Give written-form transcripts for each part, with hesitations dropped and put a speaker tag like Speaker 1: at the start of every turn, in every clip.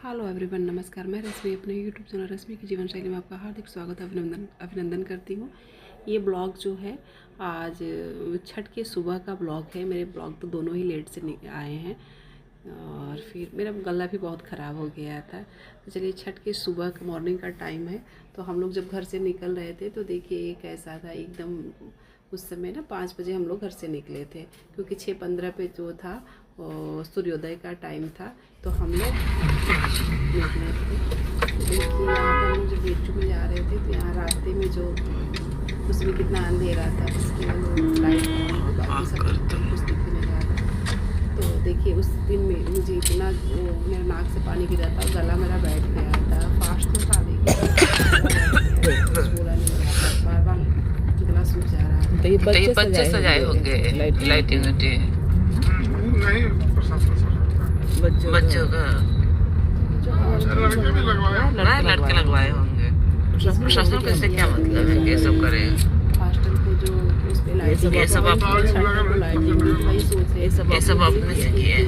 Speaker 1: Hello everyone, नमस्कार। मैं रश्मि अपने यूट्यूब चैनल रश्मि की जीवन शैली में आपका हार्दिक स्वागत अभिनंदन करती हूँ। ये ब्लॉग जो है आज छठ के सुबह का ब्लॉग है। मेरे ब्लॉग तो दोनों ही लेट से आए हैं और फिर मेरा गला भी बहुत ख़राब हो गया था। तो चलिए, छठ के सुबह का मॉर्निंग का टाइम है। तो हम लोग जब घर से निकल रहे थे तो देखिए कैसा था एकदम। उस समय ना 5 बजे हम लोग घर से निकले थे, क्योंकि 6:15 पे जो था सूर्योदय का टाइम था। तो हम लोग निकले थे। देखिए यहाँ पर हम लोग जब बीचू में जा रहे थे तो यहाँ रास्ते में जो उसमें कितना अंधेरा था, इसके लाइट बाकी सब कुछ दिख नहीं रहा था। तो देखिए उस दिन में मुझे इतना मेरे नाक से पानी गिरा था, गला मेरा बैठ गया था। फास्ट तो था लेकिन कुछ बोला नहीं रहा था, बार बार गला सूख जा रहा था।
Speaker 2: तो ये बच्चे सजाए होंगे लाइटिंग बच्चों का लड़के लगवाए होंगे। प्रशासन को इससे क्या मतलब है कि ये सब करे?
Speaker 1: हॉस्टल को जो उस पे लाइटिंग, ये सब
Speaker 2: आपने से किए हैं।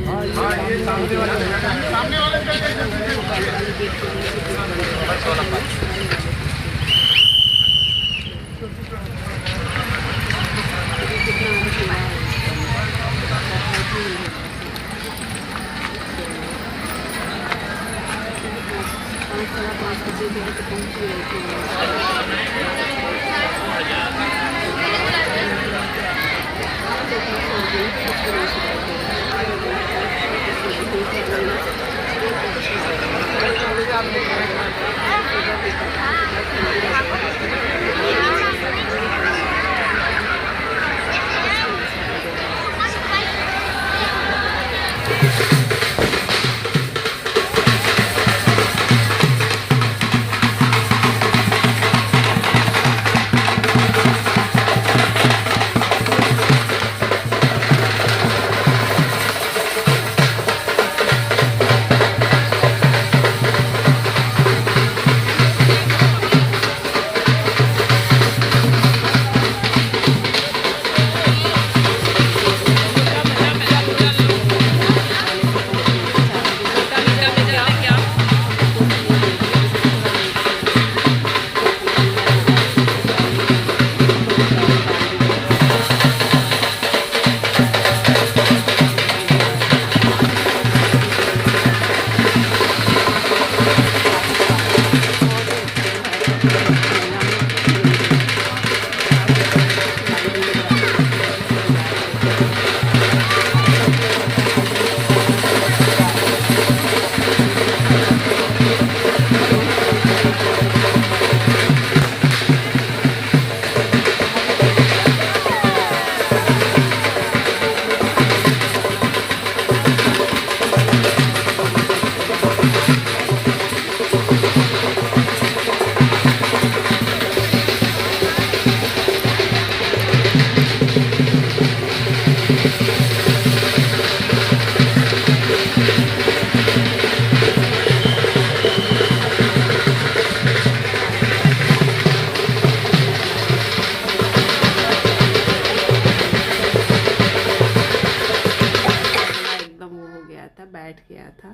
Speaker 1: बैठ गया था।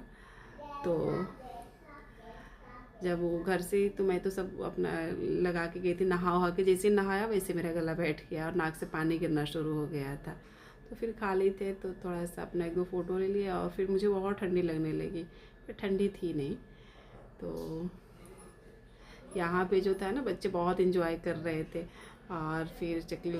Speaker 1: तो जब वो घर से तो मैं तो सब अपना लगा के गई थी, नहा के जैसे नहाया वैसे मेरा गला बैठ गया और नाक से पानी गिरना शुरू हो गया था। तो फिर खाली थे तो थोड़ा सा अपना 1-2 फ़ोटो ले लिया और फिर मुझे बहुत ठंडी लगने लगी। फिर ठंडी थी नहीं। तो यहाँ पे जो था ना, बच्चे बहुत इंजॉय कर रहे थे और फिर चकली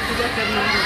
Speaker 1: पूजा करना है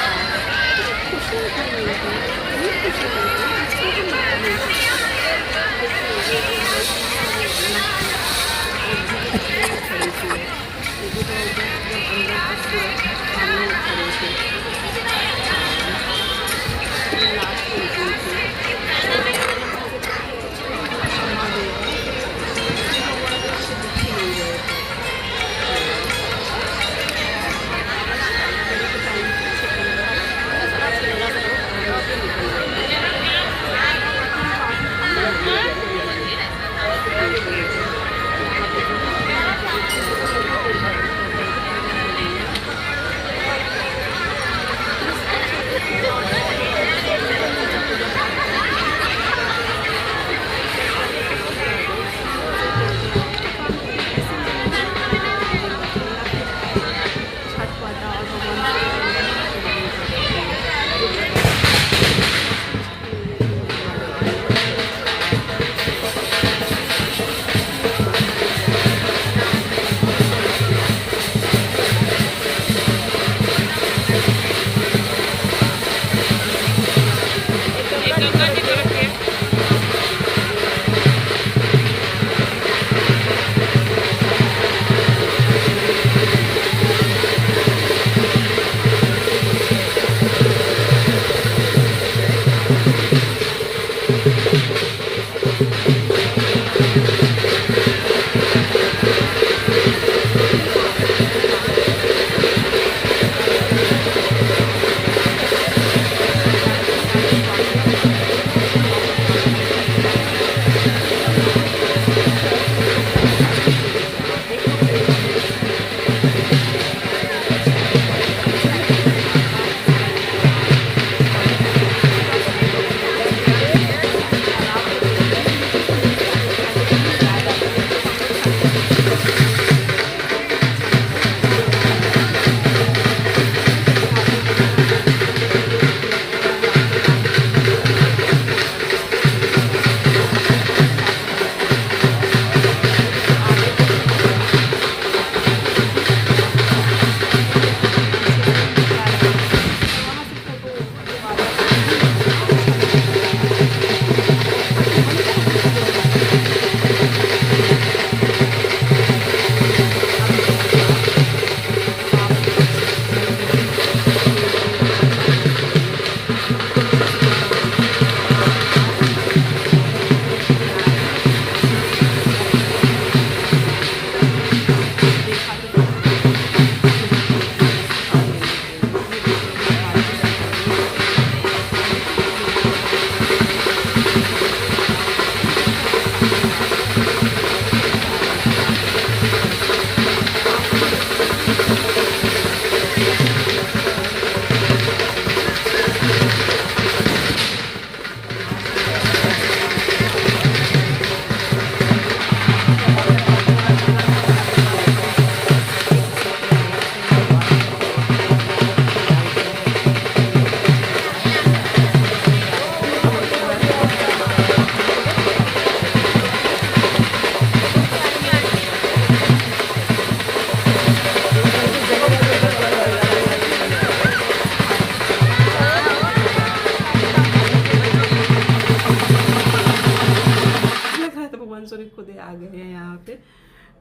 Speaker 1: खुद ही आ गए हैं यहाँ पे।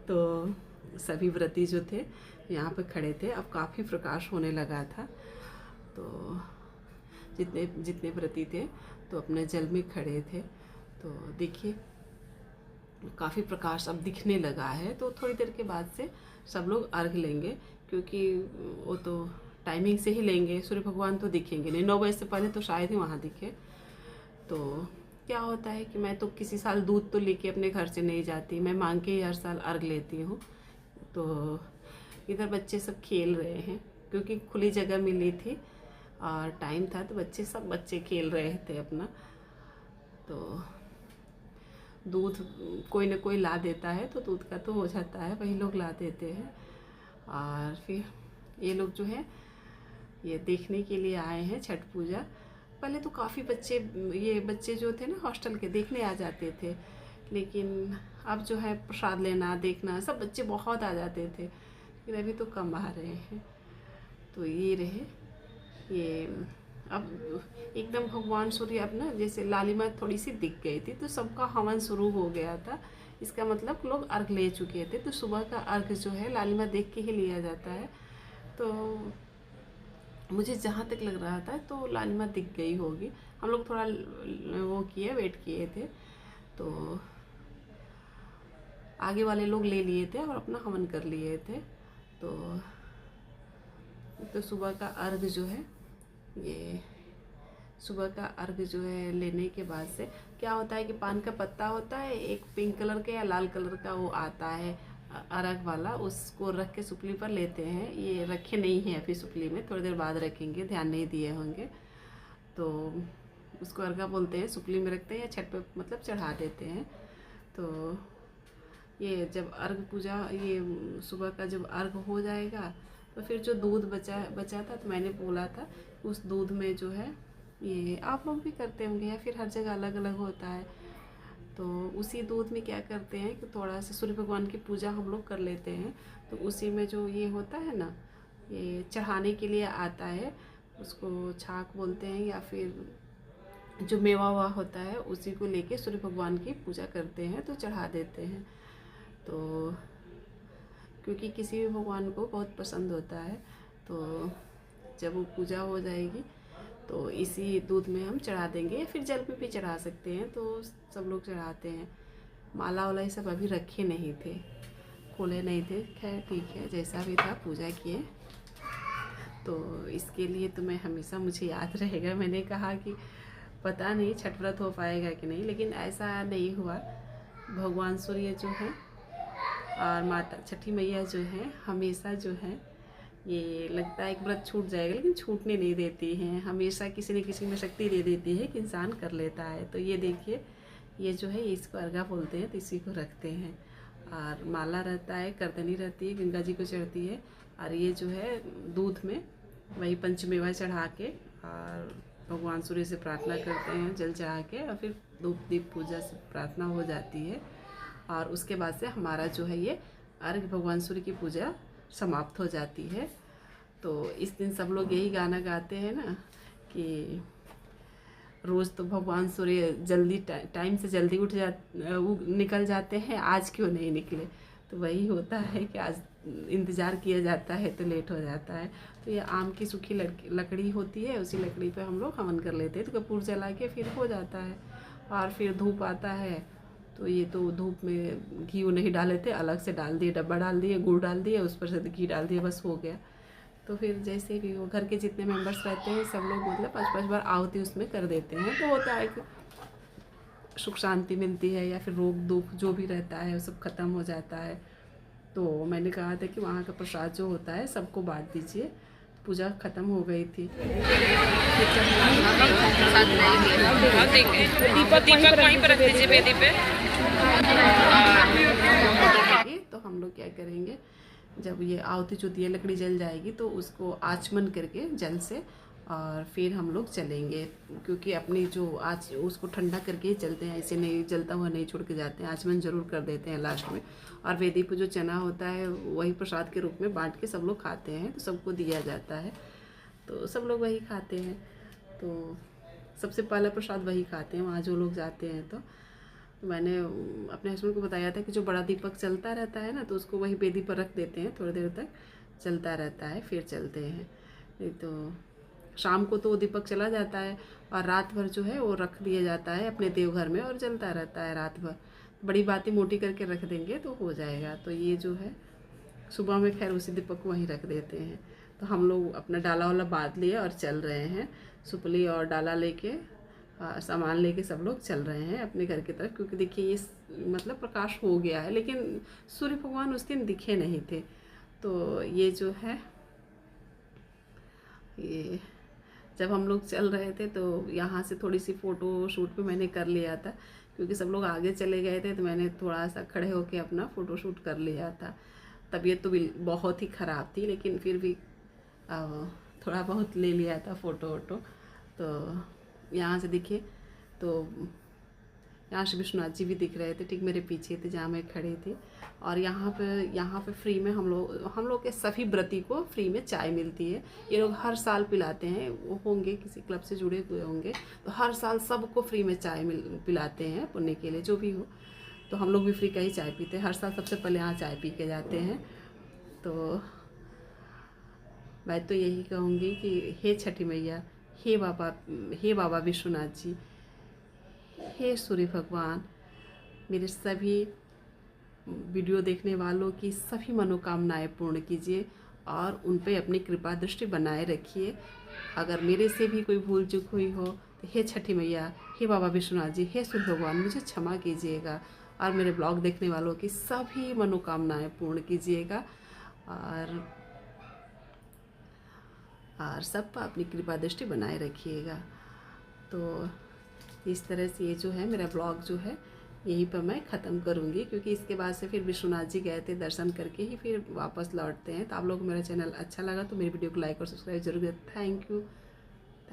Speaker 1: तो सभी व्रती जो थे यहाँ पे खड़े थे। अब काफ़ी प्रकाश होने लगा था, तो जितने जितने व्रती थे तो अपने जल में खड़े थे। तो देखिए काफ़ी प्रकाश अब दिखने लगा है। तो थोड़ी देर के बाद से सब लोग अर्घ लेंगे, क्योंकि वो तो टाइमिंग से ही लेंगे। सूर्य भगवान तो दिखेंगे नहीं, 9 बजे से पहले तो शायद ही वहाँ दिखे। तो क्या होता है कि मैं तो किसी साल दूध तो लेके अपने घर से नहीं जाती, मैं मांग के ही हर साल अर्घ लेती हूँ। तो इधर बच्चे सब खेल रहे हैं, क्योंकि खुली जगह मिली थी और टाइम था, तो सब बच्चे खेल रहे थे अपना। तो दूध कोई ना कोई ला देता है, तो दूध का तो हो जाता है, वही लोग ला देते हैं। और फिर ये लोग जो है ये देखने के लिए आए हैं छठ पूजा। पहले तो काफ़ी बच्चे, ये बच्चे जो थे ना हॉस्टल के, देखने आ जाते थे, लेकिन अब जो है प्रसाद लेना देखना सब बच्चे बहुत आ जाते थे, लेकिन अभी तो कम आ रहे हैं। तो ये रहे ये अब एकदम भगवान सूर्य अब ना जैसे लालिमा थोड़ी सी दिख गई थी, तो सबका हवन शुरू हो गया था। इसका मतलब लोग अर्घ ले चुके थे। तो सुबह का अर्घ जो है लालिमा देख के ही लिया जाता है। तो मुझे जहाँ तक लग रहा था तो लालिमा दिख गई होगी। हम लोग थोड़ा वो किए, वेट किए थे, तो आगे वाले लोग ले लिए थे और अपना हवन कर लिए थे। तो सुबह का अर्घ जो है, ये सुबह का अर्घ जो है लेने के बाद से क्या होता है कि पान का पत्ता होता है, एक पिंक कलर का या लाल कलर का वो आता है अर्घ वाला, उसको रख के सुपली पर लेते हैं। ये रखे नहीं हैं अभी सुपली में, थोड़ी देर बाद रखेंगे, ध्यान नहीं दिए होंगे। तो उसको अर्घा बोलते हैं, सुपली में रखते हैं या छत पे मतलब चढ़ा देते हैं। तो ये जब अर्घ पूजा, ये सुबह का जब अर्घ हो जाएगा तो फिर जो दूध बचा था, तो मैंने बोला था उस दूध में जो है, ये आप लोग भी करते होंगे या फिर हर जगह अलग अलग होता है, तो उसी दूध में क्या करते हैं कि थोड़ा सा सूर्य भगवान की पूजा हम लोग कर लेते हैं। तो उसी में जो ये होता है ना, ये चढ़ाने के लिए आता है, उसको छाक बोलते हैं, या फिर जो मेवा हुआ होता है उसी को लेके सूर्य भगवान की पूजा करते हैं, तो चढ़ा देते हैं। तो क्योंकि किसी भी भगवान को बहुत पसंद होता है, तो जब वो पूजा हो जाएगी तो इसी दूध में हम चढ़ा देंगे, या फिर जल में भी चढ़ा सकते हैं। तो सब लोग चढ़ाते हैं। माला वाला ये सब अभी रखे नहीं थे, खोले नहीं थे। खैर ठीक है, जैसा भी था पूजा किए। तो इसके लिए तो मैं हमेशा, मुझे याद रहेगा, मैंने कहा कि पता नहीं छठ व्रत हो पाएगा कि नहीं, लेकिन ऐसा नहीं हुआ। भगवान सूर्य जो है और माता छठी मैया जो है, हमेशा जो है, ये लगता है एक व्रत छूट जाएगा लेकिन छूटने नहीं देती हैं। हमेशा किसी न किसी में शक्ति दे देती है कि इंसान कर लेता है। तो ये देखिए, ये जो है इसको अर्घा बोलते हैं, तो इसी को रखते हैं। और माला रहता है, करदनी रहती है, गंगा जी को चढ़ती है। और ये जो है दूध में वही पंचमेवा चढ़ा के और भगवान सूर्य से प्रार्थना करते हैं जल चढ़ा के, और फिर धूप दीप पूजा से प्रार्थना हो जाती है। और उसके बाद से हमारा जो है ये अर्घ भगवान सूर्य की पूजा समाप्त हो जाती है। तो इस दिन सब लोग यही गाना गाते हैं ना कि रोज़ तो भगवान सूर्य जल्दी टाइम से जल्दी निकल जाते हैं, आज क्यों नहीं निकले। तो वही होता है कि आज इंतज़ार किया जाता है तो लेट हो जाता है। तो ये आम की सूखी लकड़ी होती है, उसी लकड़ी पे हम लोग हवन कर लेते हैं। तो कपूर जला के फिर हो जाता है। और फिर धूप आता है, तो ये तो धूप में घी नहीं डाले थे, अलग से डाल दिए, डब्बा डाल दिए, गुड़ डाल दिए, उस पर से घी डाल दिए, बस हो गया। तो फिर जैसे भी वो घर के जितने मेंबर्स रहते हैं सब लोग मतलब 5-5 बार आहुति उसमें कर देते हैं। तो होता है कि सुख शांति मिलती है, या फिर रोग दुख जो भी रहता है वो सब खत्म हो जाता है। तो मैंने कहा था कि वहाँ का प्रसाद जो होता है सबको बांट दीजिए। पूजा खत्म हो गई थी।
Speaker 2: दीपक वहीं पर रख दीजिए वेदी पे।
Speaker 1: तो हम लोग क्या करेंगे, जब ये आहुति जो दिए लकड़ी जल जाएगी तो उसको आचमन करके जल से, और फिर हम लोग चलेंगे, क्योंकि अपनी जो आज उसको ठंडा करके ही चलते हैं, ऐसे नहीं जलता हुआ नहीं छोड़ के जाते हैं, आचमन जरूर कर देते हैं लास्ट में। और वेदी पर जो चना होता है वही प्रसाद के रूप में बांट के सब लोग खाते हैं, तो सबको दिया जाता है, तो सब लोग वही खाते हैं। तो सबसे पहला प्रसाद वही खाते हैं वहाँ जो लोग जाते हैं। तो मैंने अपने हस्बैंड को बताया था कि जो बड़ा दीपक चलता रहता है ना, तो उसको वही बेदी पर रख देते हैं, थोड़ी देर तक चलता रहता है, फिर चलते हैं। नहीं तो शाम को तो वो दीपक चला जाता है और रात भर जो है वो रख दिया जाता है अपने देवघर में और जलता रहता है रात भर। बड़ी बातें मोटी करके रख देंगे तो हो जाएगा। तो ये जो है सुबह में खैर उसी दीपक को वहीं रख देते हैं। तो हम लोग अपना डाला वाला बांध लिए और चल रहे हैं, सुपली और डाला लेके सामान लेके सब लोग चल रहे हैं अपने घर की तरफ। क्योंकि देखिए ये मतलब प्रकाश हो गया है, लेकिन सूर्य भगवान उस दिन दिखे नहीं थे। तो ये जो है ये जब हम लोग चल रहे थे तो यहाँ से थोड़ी सी फ़ोटो शूट भी मैंने कर लिया था, क्योंकि सब लोग आगे चले गए थे तो मैंने थोड़ा सा खड़े होके अपना फ़ोटो शूट कर लिया था। तबीयत तो बहुत ही ख़राब थी, लेकिन फिर भी थोड़ा बहुत ले लिया था फ़ोटो वोटो। तो यहाँ से देखिए, तो यहाँ से विश्वनाथ जी भी दिख रहे थे, ठीक मेरे पीछे थे जहाँ मैं खड़ी थी। और यहाँ पे फ्री में हम लोग के सभी व्रती को फ्री में चाय मिलती है। ये लोग हर साल पिलाते हैं, वो होंगे किसी क्लब से जुड़े हुए होंगे, तो हर साल सबको फ्री में चाय पिलाते हैं पुण्य के लिए, जो भी हो। तो हम लोग भी फ्री का ही चाय पीते हैं हर साल, सबसे पहले यहाँ चाय पी के जाते हैं। तो मैं तो यही कहूँगी कि हे छठी मैया, हे बाबा विश्वनाथ जी, हे सूर्य भगवान, मेरे सभी वीडियो देखने वालों की सभी मनोकामनाएं पूर्ण कीजिए और उन पे अपनी कृपा दृष्टि बनाए रखिए। अगर मेरे से भी कोई भूल चूक हुई हो तो हे छठी मैया, हे बाबा विश्वनाथ जी, हे सूर्य भगवान, मुझे क्षमा कीजिएगा और मेरे ब्लॉग देखने वालों की सभी मनोकामनाएं पूर्ण कीजिएगा और सब पर अपनी कृपा दृष्टि बनाए रखिएगा। तो इस तरह से ये जो है मेरा ब्लॉग जो है यहीं पर मैं ख़त्म करूँगी, क्योंकि इसके बाद से फिर विश्वनाथ जी गए थे, दर्शन करके ही फिर वापस लौटते हैं। तो आप लोग को मेरा चैनल अच्छा लगा तो मेरी वीडियो को लाइक और सब्सक्राइब जरूर करें। Thank you.